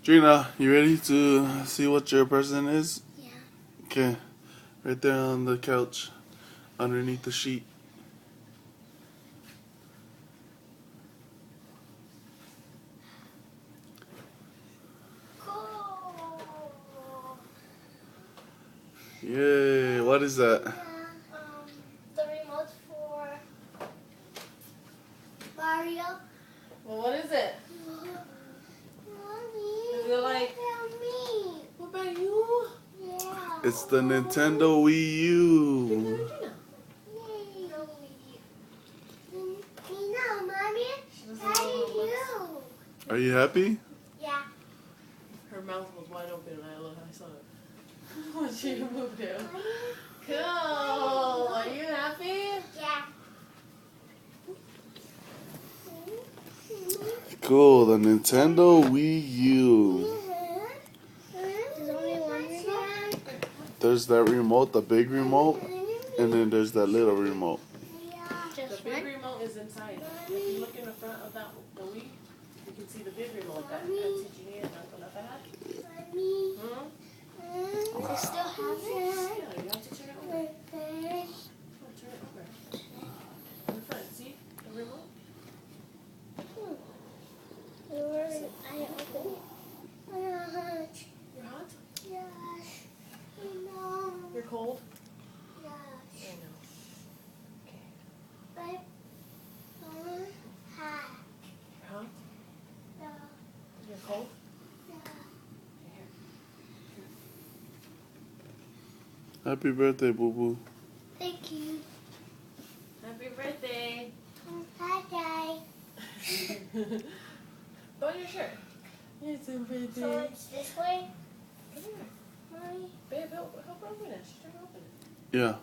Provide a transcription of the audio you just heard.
Drina, you ready to see what your present is? Yeah. Okay. Right there on the couch, underneath the sheet. Cool. Yay, what is that? The remote for Mario. Well, what is it? Mommy, Is it like... what about me? What about you? Yeah. It's the Nintendo Wii U. No, Mommy. How do you? Are you happy? Yeah. Her mouth was wide open and I saw it. When she moved it. Cool. Are you happy? Yeah. Cool, the Nintendo Wii U. There's only one remote. There's that remote, the big remote, and then there's that little remote. The big remote is inside. If you look in the front of the Wii, you can see the big remote that TGA and Uncle had. I still have it. Yeah, you have to turn it over. Turn it over. In the front, see the remote? I open it. You're hot? Yes. No. You're cold? Yes. I know. Okay. But hot. You're hot? No. You're cold? No. Happy birthday, boo boo. Thank you. Happy birthday. Hi, Dad. Put on your shirt. It's a birthday. So it's this way? Come here. Mommy. Babe, help her open it. She's trying to open it. Yeah.